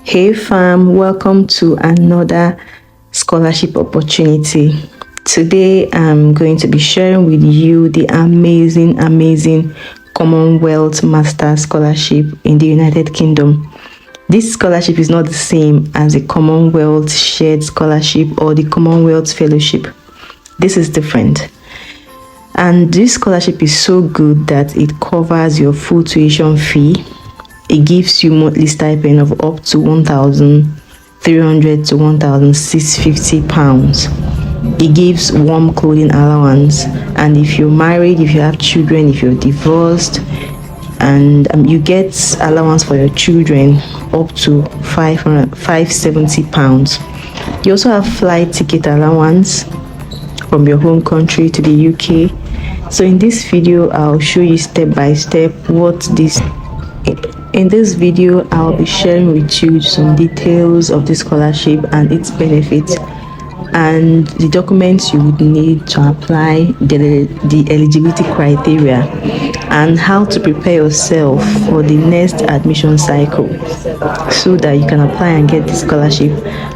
Hey fam, welcome to another scholarship opportunity. Today I'm going to be sharing with you the amazing Commonwealth Master Scholarship in the United Kingdom. This scholarship is not the same as the Commonwealth Shared Scholarship or the Commonwealth Fellowship. This is different. And this scholarship is so good that it covers your full tuition fee. It gives you monthly stipend of up to £1,300 to £1,650. It gives warm clothing allowance, and if you're married, if you have children, if you're divorced, and you get allowance for your children up to £570. You also have flight ticket allowance from your home country to the UK. So in this video, I'll show you step by step what this. In this video, I'll be sharing with you some details of the scholarship and its benefits, and the documents you would need to apply, the eligibility criteria, and how to prepare yourself for the next admission cycle so that you can apply and get the scholarship.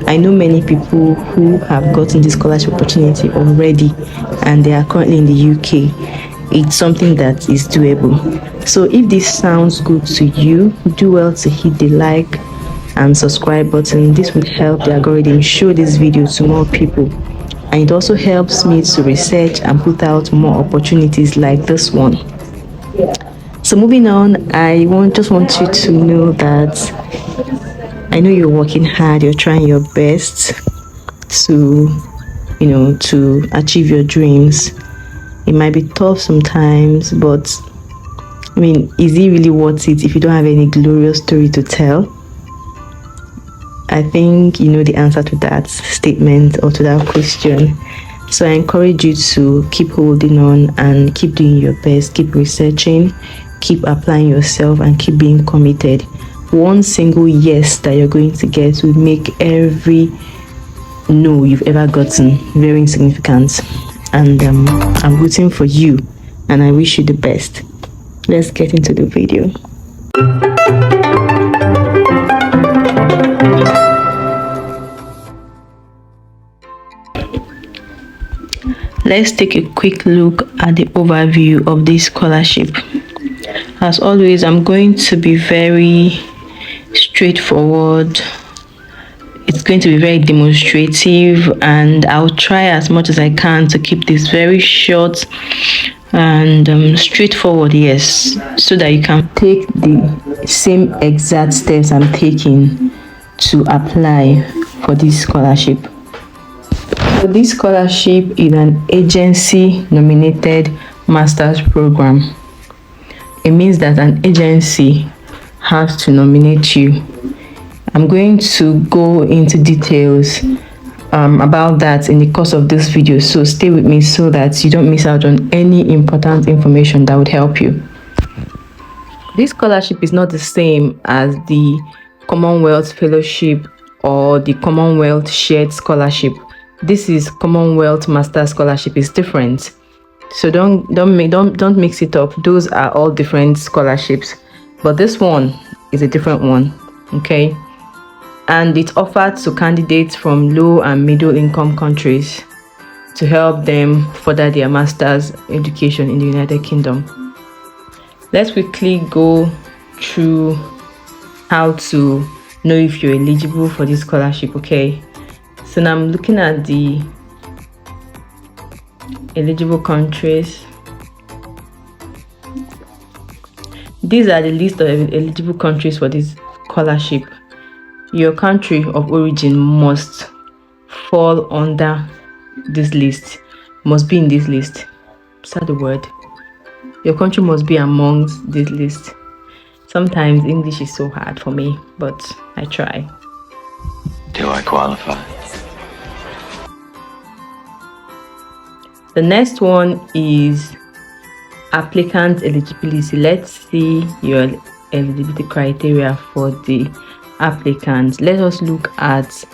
I know many people who have gotten the scholarship opportunity already and they are currently in the UK. It's something that is doable. So if this sounds good to you, do well to hit the like and subscribe button. This will help the algorithm show this video to more people, and it also helps me to research and put out more opportunities like this one. So moving on, I just want you to know that I know you're working hard, you're trying your best to achieve your dreams. It might be tough sometimes, but is it really worth it if you don't have any glorious story to tell? I think you know the answer to that statement or to that question. So I encourage you to keep holding on and keep doing your best, keep researching, keep applying yourself, and keep being committed. One single yes that you're going to get will make every no you've ever gotten very insignificant. And I'm rooting for you, and I wish you the best. Let's get into the video. Let's take a quick look at the overview of this scholarship. As always, I'm going to be very straightforward. It's going to be very demonstrative, and I'll try as much as I can to keep this very short and straightforward, yes, so that you can take the same exact steps I'm taking to apply for this scholarship. So this scholarship is an agency-nominated master's program. It means that an agency has to nominate you. I'm going to go into details about that in the course of this video, so stay with me so that you don't miss out on any important information that would help you. This scholarship is not the same as the Commonwealth Fellowship or the Commonwealth Shared Scholarship. This is Commonwealth Master Scholarship. Is different, so don't mix it up. Those are all different scholarships, but this one is a different one, okay? And it's offered to candidates from low and middle income countries to help them further their master's education in the United Kingdom. Let's quickly go through how to know if you're eligible for this scholarship, okay? So now I'm looking at the eligible countries. These are the list of eligible countries for this scholarship. Your country of origin must fall under this list, must be in this list. Is that the word? Your country must be amongst this list. Sometimes English is so hard for me, but I try. Do I qualify? The next one is applicant eligibility. Let's see your eligibility criteria for the applicants. Let us look at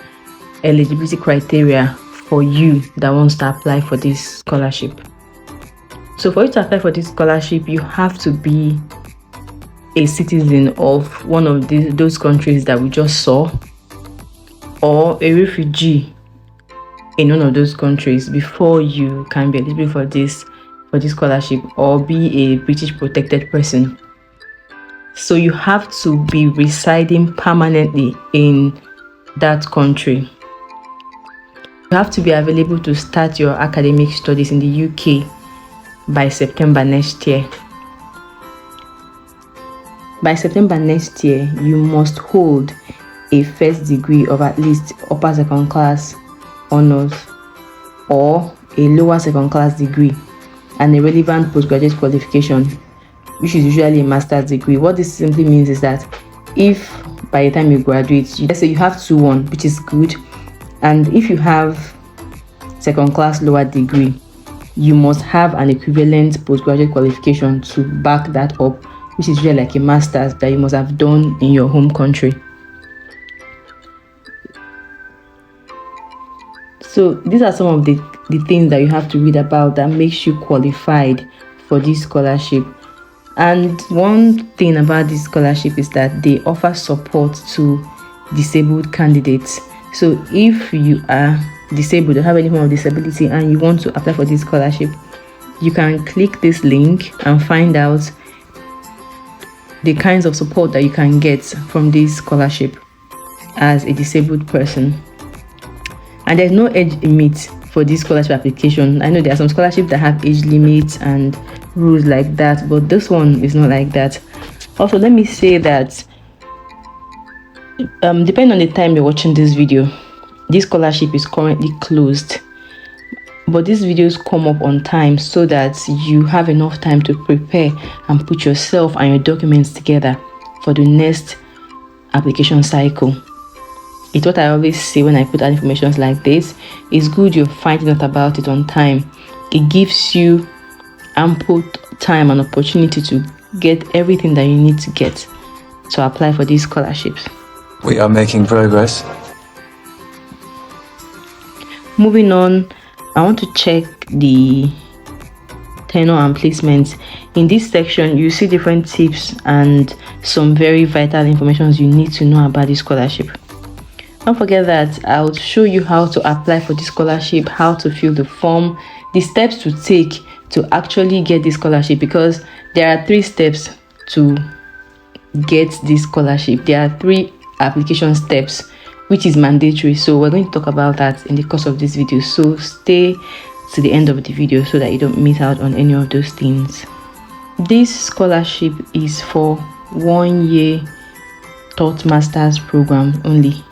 eligibility criteria for you that wants to apply for this scholarship. So for you to apply for this scholarship, you have to be a citizen of one of those countries that we just saw, or a refugee in one of those countries before you can be eligible for this scholarship, or be a British protected person. So you have to be residing permanently in that country. You have to be available to start your academic studies in the UK by September next year. By September next year, you must hold a first degree of at least upper second class honors or a lower second class degree and a relevant postgraduate qualification, which is usually a master's degree. What this simply means is that if by the time you graduate, let's say you have 2-1, which is good, and if you have second class lower degree, you must have an equivalent postgraduate qualification to back that up, which is usually like a master's that you must have done in your home country. So these are some of the things that you have to read about that makes you qualified for this scholarship. And one thing about this scholarship is that they offer support to disabled candidates. So if you are disabled or have any form of disability and you want to apply for this scholarship, you can click this link and find out the kinds of support that you can get from this scholarship as a disabled person. And there's no age limit for this scholarship application. I know there are some scholarships that have age limits and rules like that, but this one is not like that. Also, let me say that depending on the time you're watching this video, this scholarship is currently closed, but these videos come up on time so that you have enough time to prepare and put yourself and your documents together for the next application cycle. It's what I always say when I put out information like this. It's good you're finding out about it on time. It gives you ample time and opportunity to get everything that you need to get to apply for these scholarships. We are making progress. Moving on, I want to check the tenure and placements. In this section, you see different tips and some very vital information you need to know about this scholarship. Don't forget that I'll show you how to apply for this scholarship, how to fill the form, the steps to take to actually get this scholarship, because there are 3 steps to get this scholarship. There are 3 application steps, which is mandatory. So we're going to talk about that in the course of this video. So stay to the end of the video so that you don't miss out on any of those things. This scholarship is for 1-year third master's program only.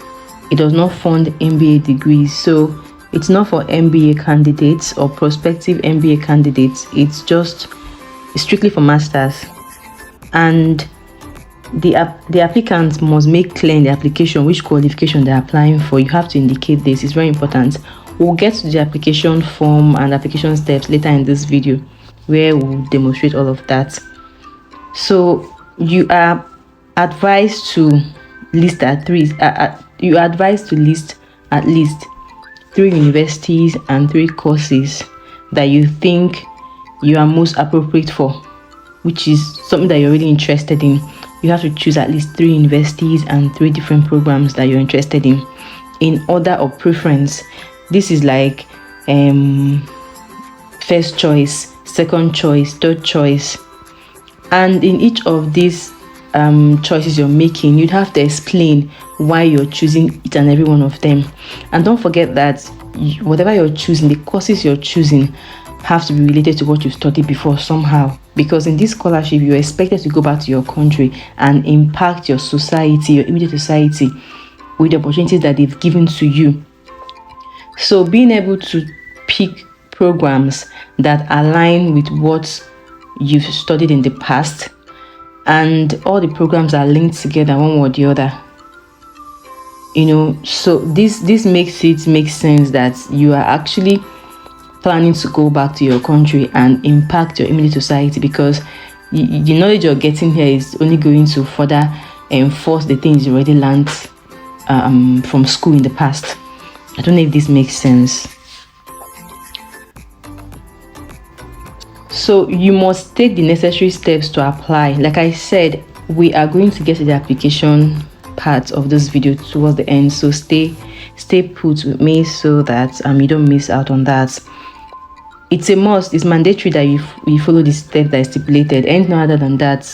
It does not fund MBA degrees, so it's not for MBA candidates or prospective MBA candidates. It's strictly for masters, and the applicants must make clear in the application which qualification they're applying for. You have to indicate this. It's very important. We'll get to the application form and application steps later in this video, where we'll demonstrate all of that. So you are advised to list at least 3 universities and 3 courses that you think you are most appropriate for, which is something that you're really interested in. You have to choose at least 3 universities and 3 different programs that you're interested in order of preference. This is like first choice, second choice, third choice, and in each of these choices you're making, you'd have to explain why you're choosing each and every one of them. And don't forget that whatever you're choosing, the courses you're choosing have to be related to what you've studied before somehow, because in this scholarship you're expected to go back to your country and impact your society, your immediate society, with the opportunities that they've given to you. So being able to pick programs that align with what you've studied in the past, and all the programs are linked together one way or the other, so this makes it make sense that you are actually planning to go back to your country and impact your immediate society, because the knowledge you're getting here is only going to further enforce the things you already learned from school in the past. I don't know if this makes sense. So you must take the necessary steps to apply. Like I said, we are going to get to the application part of this video towards the end, so stay put with me so that you don't miss out on that. It's a must, it's mandatory that you follow the step that is stipulated. Anything other than that,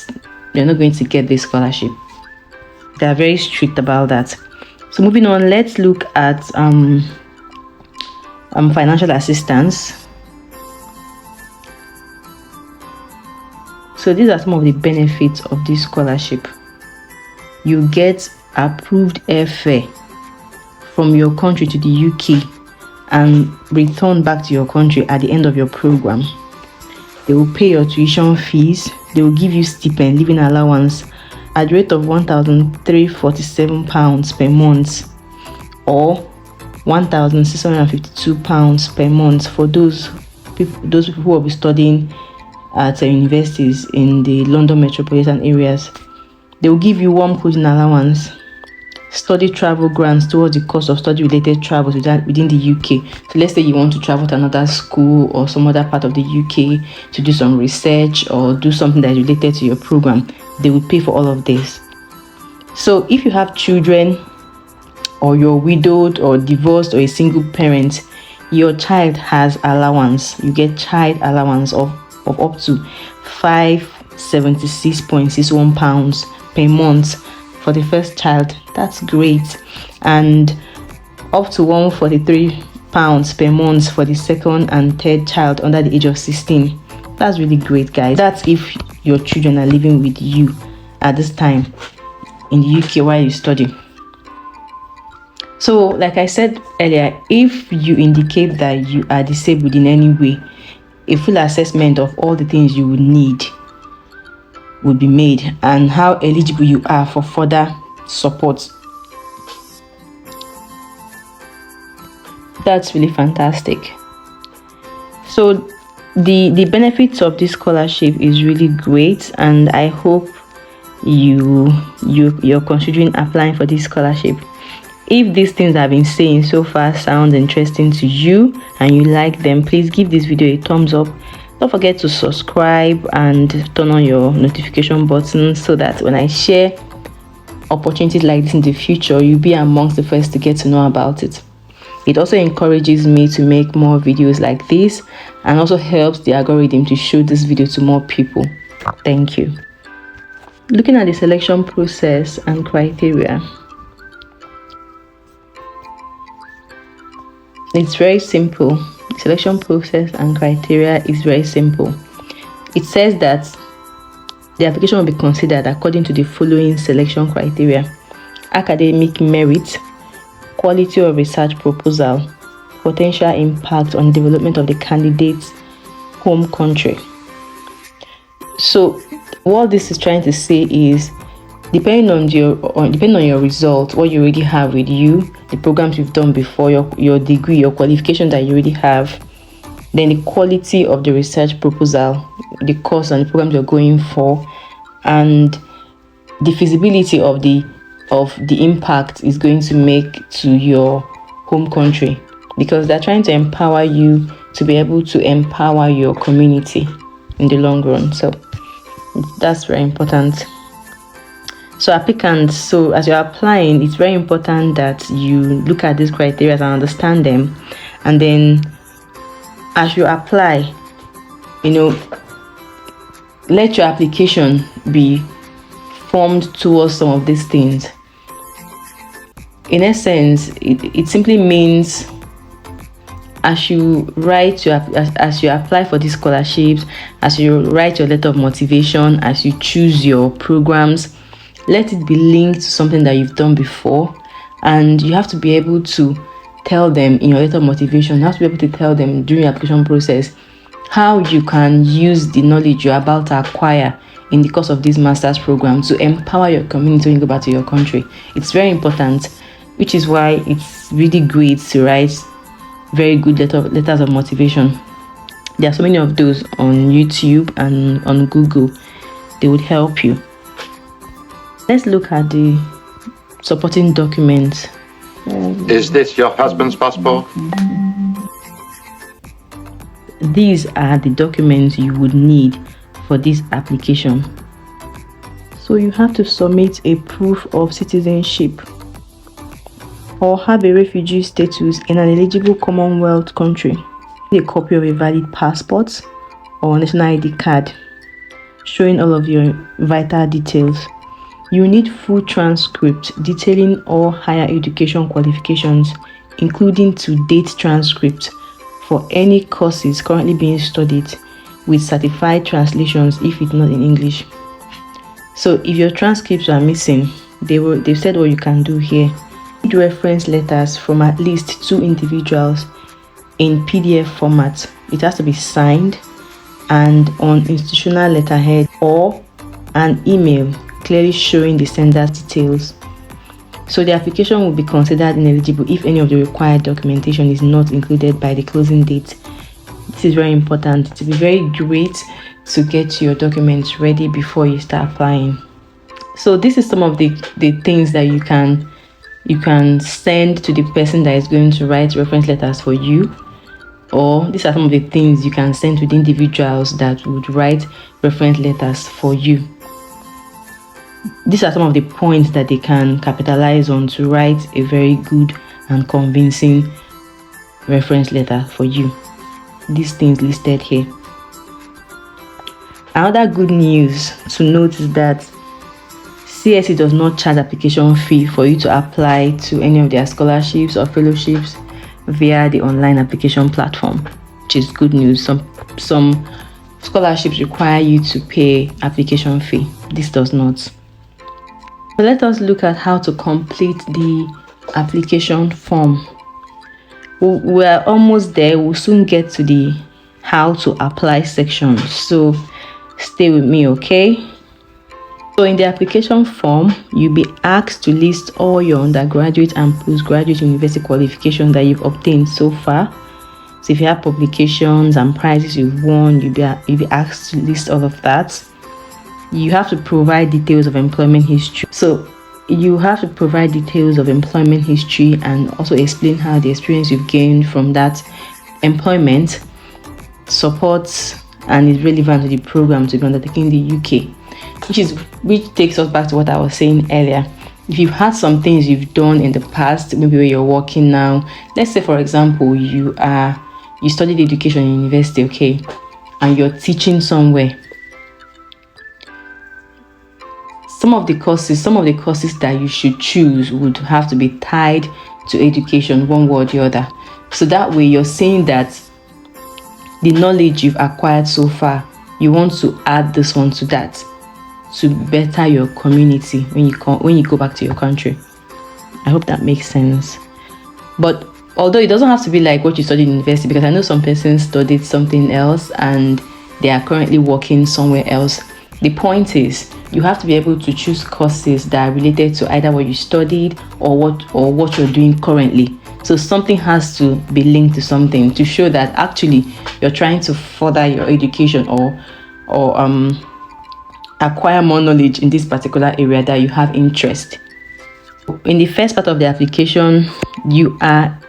you're not going to get this scholarship. They are very strict about that. So moving on, let's look at financial assistance. So these are some of the benefits of this scholarship. You get approved airfare from your country to the UK and return back to your country at the end of your program. They will pay your tuition fees. They will give you stipend, living allowance at the rate of £1,347 per month or £1,652 per month for those people who will be studying at universities in the London metropolitan areas. They will give you warm clothing allowance, study travel grants towards the cost of study related travels within the UK. So let's say you want to travel to another school or some other part of the UK to do some research or do something that is related to your program, they will pay for all of this. So if you have children or you're widowed or divorced or a single parent, your child has allowance. You get child allowance of up to £576.61 per month for the first child. That's great. And up to £143 per month for the second and third child under the age of 16. That's really great, guys. That's if your children are living with you at this time in the UK while you study. So like I said earlier, if you indicate that you are disabled in any way, a full assessment of all the things you would need would be made and how eligible you are for further support. That's really fantastic. So the benefits of this scholarship is really great, and I hope you're considering applying for this scholarship. If these things I've been saying so far sound interesting to you and you like them, please give this video a thumbs up. Don't forget to subscribe and turn on your notification button so that when I share opportunities like this in the future, you'll be amongst the first to get to know about it. It also encourages me to make more videos like this and also helps the algorithm to show this video to more people. Thank you. Looking at the selection process and criteria, it's very simple. The selection process and criteria is very simple. It says that the application will be considered according to the following selection criteria: academic merit, quality of research proposal, potential impact on development of the candidate's home country. So what this is trying to say is, depending on your result, what you already have with you, the programs you've done before, your degree, your qualification that you already have, then the quality of the research proposal, the course and the programs you're going for, and the feasibility of the impact is going to make to your home country, because they're trying to empower you to be able to empower your community in the long run. So that's very important. So applicants, so as you're applying, it's very important that you look at these criteria and understand them, and then as you apply, let your application be formed towards some of these things. In essence, it simply means as you apply for these scholarships, as you write your letter of motivation, as you choose your programs, let it be linked to something that you've done before, and you have to be able to tell them in your letter of motivation, you have to be able to tell them during your application process how you can use the knowledge you're about to acquire in the course of this master's program to empower your community when you go back to your country. It's very important, which is why it's really great to write very good letters of motivation. There are so many of those on YouTube and on Google. They would help you. Let's look at the supporting documents. Is this your husband's passport? These are the documents you would need for this application. So you have to submit a proof of citizenship or have a refugee status in an eligible Commonwealth country, a copy of a valid passport or national ID card showing all of your vital details. You need full transcript detailing all higher education qualifications, including to-date transcript for any courses currently being studied with certified translations if it's not in English. So if your transcripts are missing, they've said what you can do here. Read reference letters from at least 2 individuals in PDF format. It has to be signed and on institutional letterhead or an email clearly showing the sender's details. So the application will be considered ineligible if any of the required documentation is not included by the closing date. This is very important. It will be very great to get your documents ready before you start applying. So this is some of the things that you can send to the person that is going to write reference letters for you, or these are some of the things you can send to the individuals that would write reference letters for you. These are some of the points that they can capitalize on to write a very good and convincing reference letter for you. These things listed here. Another good news to note is that CSE does not charge application fee for you to apply to any of their scholarships or fellowships via the online application platform, which is good news. Some scholarships require you to pay application fee. This does not. So let us look at how to complete the application form. We're almost there. We'll soon get to the how to apply section, so stay with me, okay? So in the application form, you'll be asked to list all your undergraduate and postgraduate university qualifications that you've obtained so far. So if you have publications and prizes you've won, you'll be asked to list all of that. You have to provide details of employment history. So you have to provide details of employment history and also explain how the experience you've gained from that employment supports and is relevant to the program to be undertaken in the UK, which takes us back to what I was saying earlier. If you've had some things you've done in the past, maybe where you're working now, let's say for example you studied education in university, okay, and you're teaching somewhere. Some of the courses that you should choose would have to be tied to education one way or the other. So that way you're saying that the knowledge you've acquired so far, you want to add this one to that to better your community when you go back to your country. I hope that makes sense. But although it doesn't have to be like what you studied in university, because I know some persons studied something else and they are currently working somewhere else. The point is, you have to be able to choose courses that are related to either what you studied or what you're doing currently. So something has to be linked to something to show that actually you're trying to further your education or acquire more knowledge in this particular area that you have interest. In the first part of the application, you are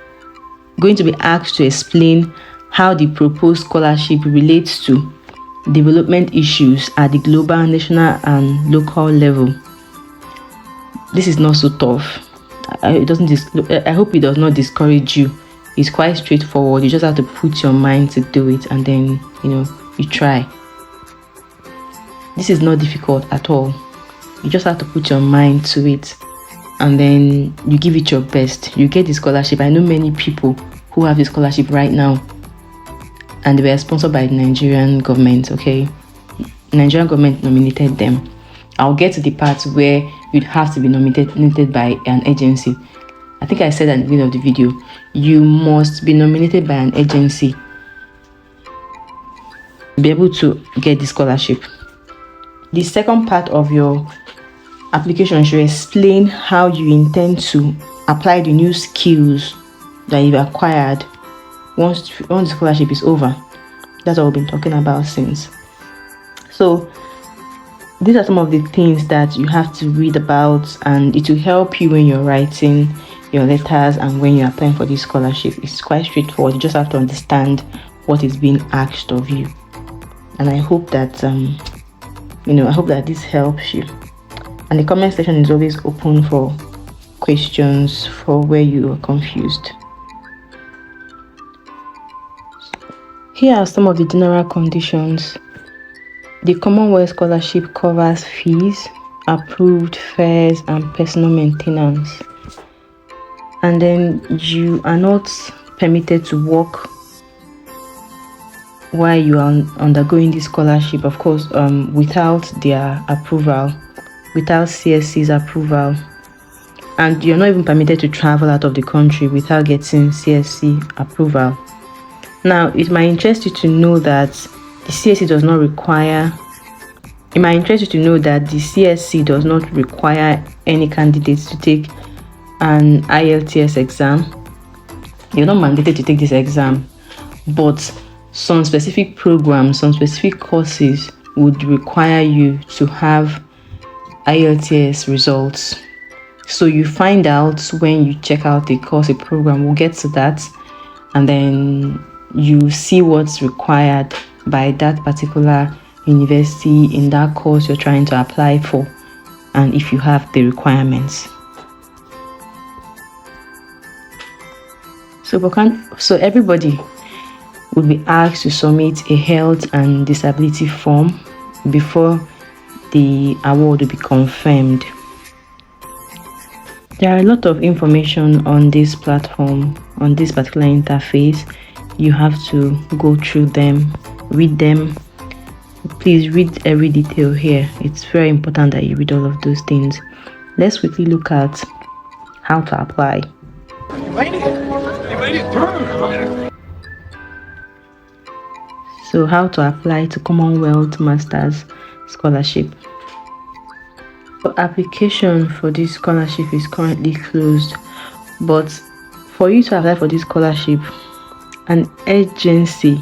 going to be asked to explain how the proposed scholarship relates to development issues at the global, national and local level. This is not so tough. I hope it does not discourage you. It's quite straightforward. You just have to put your mind to do it and then you try. This is not difficult at all. You just have to put your mind to it and then you give it your best. You get the scholarship. I know many people who have the scholarship right now and they were sponsored by the Nigerian government, okay? Nigerian government nominated them. I'll get to the part where you'd have to be nominated by an agency. I think I said at the beginning of the video, you must be nominated by an agency to be able to get the scholarship. The second part of your application should explain how you intend to apply the new skills that you've acquired once the scholarship is over. That's what we've been talking about since. So these are some of the things that you have to read about, and it will help you when you're writing your letters and when you're applying for this scholarship. It's quite straightforward. You just have to understand what is being asked of you. And I hope that I hope that this helps you. And the comment section is always open for questions for where you are confused. Here are some of the general conditions. The Commonwealth Scholarship covers fees, approved fares, and personal maintenance. And then you are not permitted to work while you are undergoing this scholarship, of course, without their approval, without CSC's approval. And you're not even permitted to travel out of the country without getting CSC approval. Now, it might interest you to know that the CSC does not require any candidates to take an IELTS exam. You're not mandated to take this exam, but some specific programs, some specific courses would require you to have IELTS results. So you find out when you check out the course, a program. We'll get to that, and then you see what's required by that particular university in that course you're trying to apply for, and if you have the requirements. So everybody would be asked to submit a health and disability form before the award will be confirmed. There are a lot of information on this platform, on this particular interface. You have to go through them, read them. Please read every detail here. It's very important that you read all of those things. Let's quickly look at how to apply. You made it through. So how to apply to Commonwealth Masters Scholarship. The application for this scholarship is currently closed, but for you to apply for this scholarship, an agency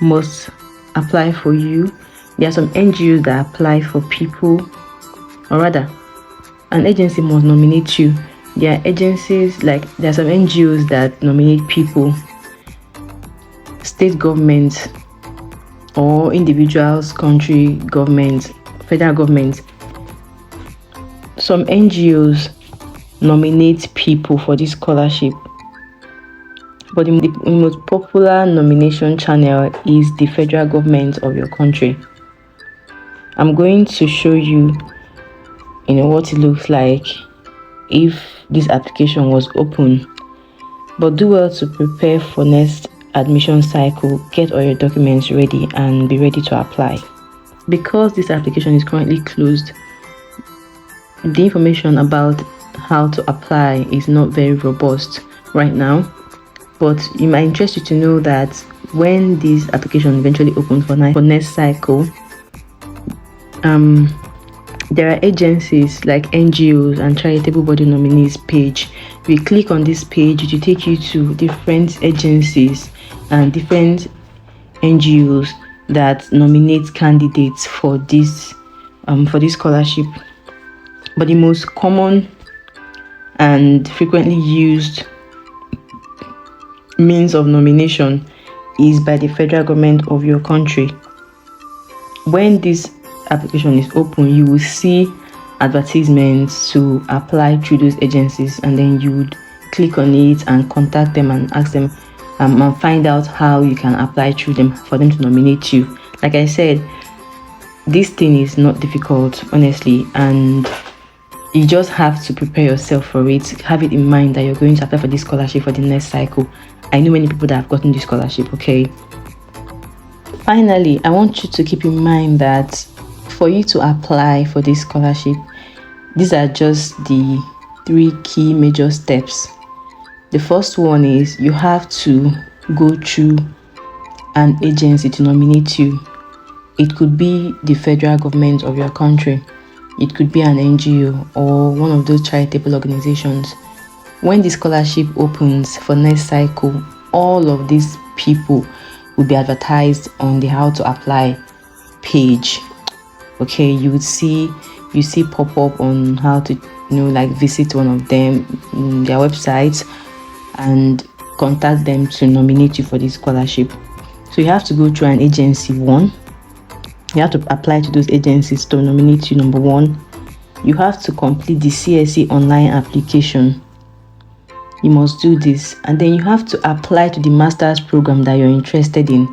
must apply for you. There are some NGOs that apply for people, or rather, an agency must nominate you. There are agencies, there are some NGOs that nominate people, state governments, or individuals, country governments, federal governments. Some NGOs nominate people for this scholarship, but the most popular nomination channel is the federal government of your country. I'm going to show you, what it looks like if this application was open. But do well to prepare for next admission cycle. Get all your documents ready and be ready to apply. Because this application is currently closed, the information about how to apply is not very robust right now, but it might interest you to know that when this application eventually opens for next cycle, there are agencies like NGOs and charitable body nominees page. If you click on this page, it will take you to different agencies and different NGOs that nominate candidates for this scholarship. But the most common and frequently used means of nomination is by the federal government of your country. When this application is open, you will see advertisements to apply through those agencies, and then you would click on it and contact them and ask them and find out how you can apply through them for them to nominate you. Like I said, this thing is not difficult, honestly, and you just have to prepare yourself for it. Have it in mind that you're going to apply for this scholarship for the next cycle. I know many people that have gotten this scholarship, okay? Finally, I want you to keep in mind that for you to apply for this scholarship, these are just the 3 key major steps. The first one is you have to go through an agency to nominate you. It could be the federal government of your country. It could be an NGO or one of those charitable organizations. When the scholarship opens for next cycle, all of these people will be advertised on the how to apply page. Okay, you see pop up on how to visit one of them, their websites, and contact them to nominate you for this scholarship. So you have to go through an agency. One, you have to apply to those agencies to nominate you, number one. you have to complete the CSE online application. You must do this, and then you have to apply to the master's program that you're interested in.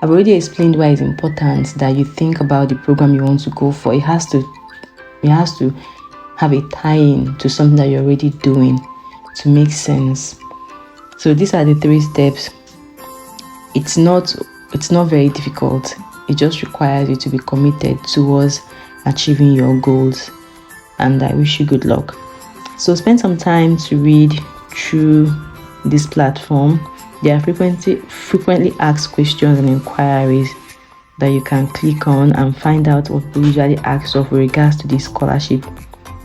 I've already explained why it's important that you think about the program you want to go for. It has to have a tie-in to something that you're already doing to make sense. So these are the 3 steps. It's not very difficult. It just requires you to be committed towards achieving your goals, and I wish you good luck. So spend some time to read through this platform. There are frequently asked questions and inquiries that you can click on and find out what people usually ask of with regards to this scholarship,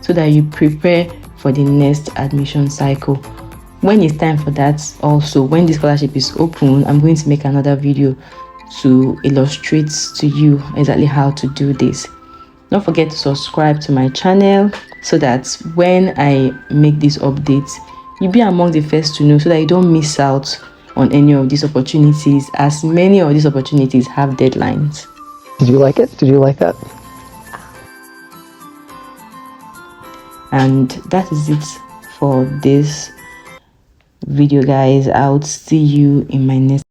so that you prepare for the next admission cycle. When it's time for that, also when the scholarship is open, I'm going to make another video to illustrate to you exactly how to do this. Don't forget to subscribe to my channel so that when I make these updates, you'll be among the first to know, so that you don't miss out on any of these opportunities, as many of these opportunities have deadlines. Did you like it? Did you like that? And that is it for this video, guys. I'll see you in my next